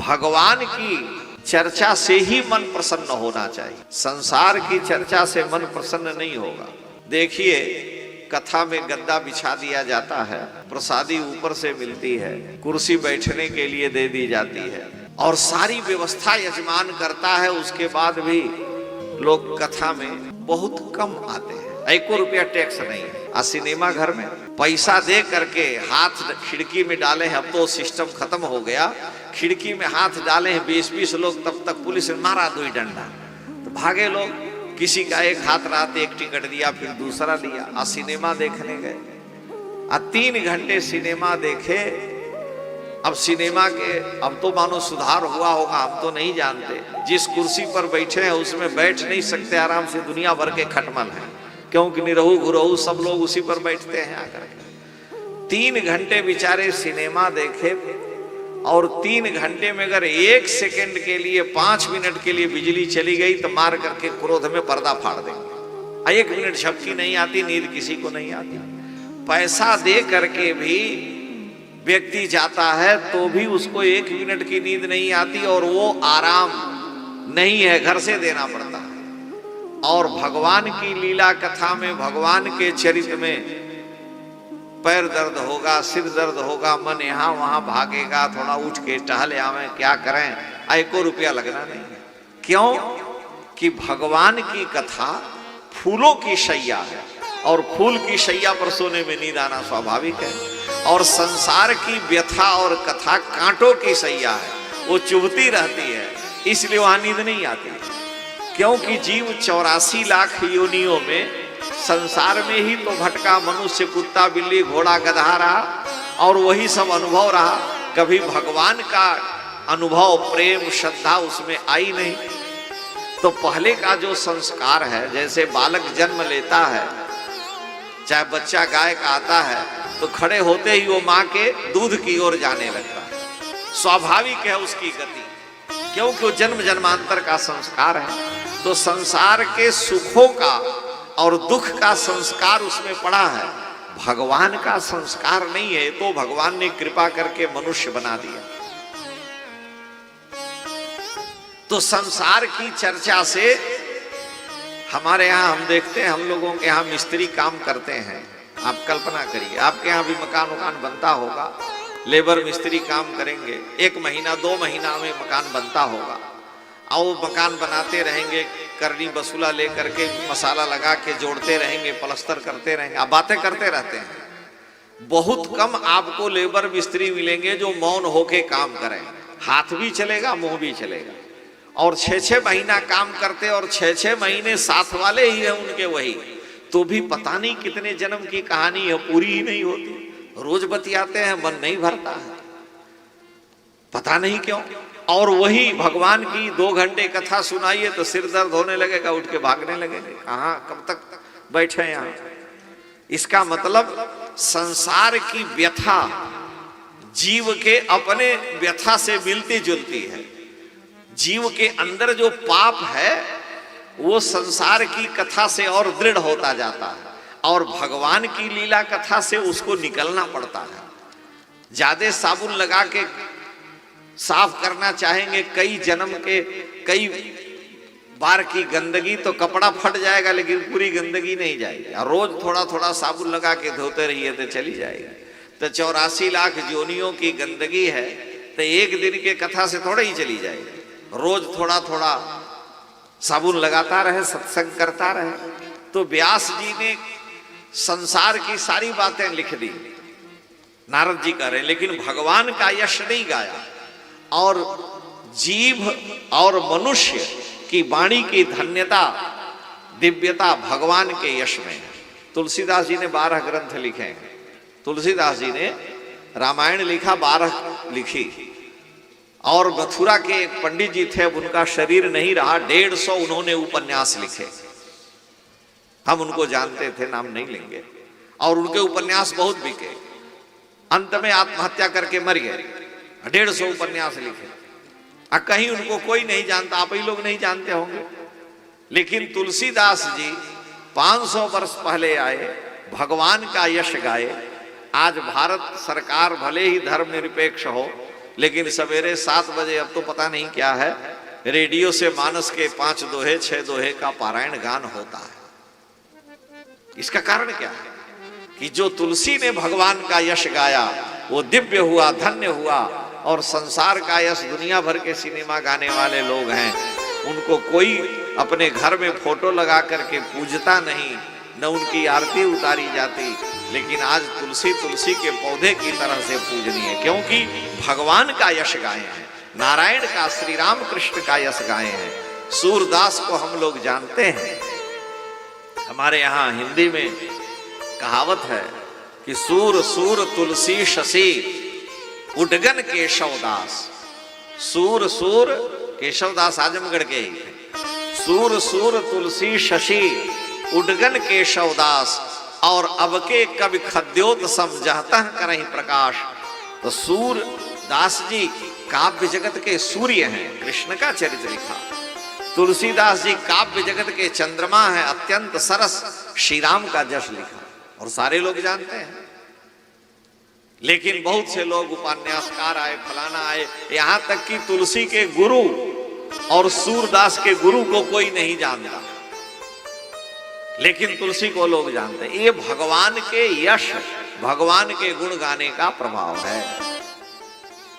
भगवान की चर्चा से ही मन प्रसन्न होना चाहिए, संसार की चर्चा से मन प्रसन्न नहीं होगा। देखिए, कथा में गद्दा बिछा दिया जाता है, प्रसादी ऊपर से मिलती है, कुर्सी बैठने के लिए दे दी जाती है और सारी व्यवस्था यजमान करता है। उसके बाद भी लोग कथा में बहुत कम आते हैं। 1 रुपया टैक्स नहीं है। सिनेमा घर में पैसा दे करके हाथ खिड़की में डाले हैं, अब तो सिस्टम खत्म हो गया, खिड़की में हाथ डाले हैं 20-20 लोग, तब तक पुलिस ने मारा 2 डंडा तो भागे लोग। किसी का एक हाथ रात एक टिकट दिया, फिर दूसरा लिया, सिनेमा देखने गए, 3 घंटे सिनेमा देखे। अब सिनेमा के अब तो मानो सुधार हुआ होगा, हम तो नहीं जानते। जिस कुर्सी पर बैठे हैं उसमें बैठ नहीं सकते आराम से, दुनिया भर के खटमल हैं, क्योंकि निरहु गुरहु सब लोग उसी पर बैठते हैं आकर के। 3 घंटे बेचारे सिनेमा देखे और 3 घंटे में अगर 1 सेकंड के लिए 5 मिनट के लिए बिजली चली गई तो मार करके क्रोध में पर्दा फाड़ देंगे। 1 मिनट झपकी नहीं आती, नींद किसी को नहीं आती। पैसा दे करके भी व्यक्ति जाता है तो भी उसको 1 मिनट की नींद नहीं आती और वो आराम नहीं है, घर से देना पड़ता है। और भगवान की लीला कथा में, भगवान के चरित्र में पैर दर्द होगा, सिर दर्द होगा, मन यहाँ वहां भागेगा, थोड़ा उठ के टहल आवे, क्या करें, 1 रुपया लगना नहीं है। क्यों कि भगवान की कथा फूलों की शैया है और फूल की शैया पर सोने में नींद आना स्वाभाविक है। और संसार की व्यथा और कथा कांटों की शैया है, वो चुभती रहती है, इसलिए वहां नींद नहीं आती। क्योंकि जीव 84 लाख योनियों में संसार में ही तो भटका, मनुष्य, कुत्ता, बिल्ली, घोड़ा, गधा रहा और वही सब अनुभव रहा। कभी भगवान का अनुभव, प्रेम, श्रद्धा उसमें आई नहीं। तो पहले का जो संस्कार है, जैसे बालक जन्म लेता है, चाहे बच्चा गाय का आता है तो खड़े होते ही वो माँ के दूध की ओर जाने लगता है, स्वाभाविक है उसकी गति, क्योंकि वो जन्म जन्मांतर का संस्कार है। तो संसार के सुखों का और दुख का संस्कार उसमें पड़ा है, भगवान का संस्कार नहीं है। तो भगवान ने कृपा करके मनुष्य बना दिया। तो संसार की चर्चा से हमारे यहाँ हम देखते हैं, हम लोगों के यहाँ मिस्त्री काम करते हैं। आप कल्पना करिए, आपके यहाँ भी मकान बनता होगा, लेबर मिस्त्री काम करेंगे, 1 महीना 2 महीना में मकान बनता होगा और वो मकान बनाते रहेंगे, करनी वसूला लेकर के मसाला लगा के जोड़ते रहेंगे, प्लास्टर करते रहेंगे, आप बातें करते रहते हैं। बहुत कम आपको लेबर मिस्त्री मिलेंगे जो मौन होके काम करें, हाथ भी चलेगा मुंह भी चलेगा। और 6-6 महीना काम करते और 6-6 महीने साथ वाले ही है उनके, वही तो भी पता नहीं कितने जन्म की कहानी है, पूरी ही नहीं होती। रोज बतियाते हैं, मन नहीं भरता है, पता नहीं क्यों। और वही भगवान की 2 घंटे कथा सुनाइए तो सिर दर्द होने लगेगा, उठ के भागने लगेंगे, कहाँ कब तक बैठे यहाँ। इसका मतलब संसार की व्यथा जीव के अपने व्यथा से मिलती जुलती है। जीव के अंदर जो पाप है वो संसार की कथा से और दृढ़ होता जाता है और भगवान की लीला कथा से उसको निकलना पड़ता है। ज्यादा साबुन लगा के साफ करना चाहेंगे, कई जन्म के कई बार की गंदगी, तो कपड़ा फट जाएगा लेकिन पूरी गंदगी नहीं जाएगी। रोज थोड़ा थोड़ा साबुन लगा के धोते रहिए तो चली जाएगी। तो 84 लाख योनियों की गंदगी है तो 1 दिन के कथा से थोड़ा ही चली जाएगी। रोज थोड़ा थोड़ा साबुन लगाता रहे, सत्संग करता रहे। तो व्यास जी ने संसार की सारी बातें लिख दी, नारद जी कह रहे हैं, लेकिन भगवान का यश नहीं गाया। और जीव और मनुष्य की वाणी की धन्यता, दिव्यता भगवान के यश में है। तुलसीदास जी ने 12 ग्रंथ लिखे हैं। तुलसीदास जी ने रामायण लिखा, 12 लिखी। और मथुरा के एक पंडित जी थे, उनका शरीर नहीं रहा, 150 उन्होंने उपन्यास लिखे। हम उनको जानते थे, नाम नहीं लेंगे। और उनके उपन्यास बहुत बिके, अंत में आत्महत्या करके मर गए। 150 उपन्यास लिखे, कहीं उनको कोई नहीं जानता, आप ही लोग नहीं जानते होंगे। लेकिन तुलसीदास जी 500 वर्ष पहले आए, भगवान का यश गाए। आज भारत सरकार भले ही धर्मनिरपेक्ष हो, लेकिन सवेरे 7 बजे अब तो पता नहीं क्या है, रेडियो से मानस के 5 दोहे 6 दोहे का पारायण गान होता है। इसका कारण क्या है कि जो तुलसी ने भगवान का यश गाया वो दिव्य हुआ, धन्य हुआ, और संसार का यश दुनिया भर के सिनेमा गाने वाले लोग हैं, उनको कोई अपने घर में फोटो लगा करके पूजता नहीं, न उनकी आरती उतारी जाती। लेकिन आज तुलसी तुलसी के पौधे की तरह से पूजनीय है, क्योंकि भगवान का यश गाए हैं, नारायण का, श्री राम कृष्ण का यश गाए हैं। सूरदास को हम लोग जानते हैं। हमारे यहाँ हिंदी में कहावत है कि सूर सूर तुलसी शशि उडगन केशवदास। सूर सूर केशवदास आजमगढ़ के ही थे। सूर सूर तुलसी शशि उडगन केशवदास, और अब के कवि खद्योत समझता करहीं प्रकाश। तो सूरदास जी काव्य जगत के सूर्य हैं, कृष्ण का चरित्र लिखा। तुलसीदास जी काव्य जगत के चंद्रमा हैं, अत्यंत सरस श्री राम का जश लिखा, और सारे लोग जानते हैं। लेकिन बहुत से लोग उपन्यासकार आए, फलाना आए, यहां तक कि तुलसी के गुरु और सूरदास के गुरु को कोई नहीं जानता, लेकिन तुलसी को लोग जानते हैं। ये भगवान के यश, भगवान के गुण गाने का प्रभाव है।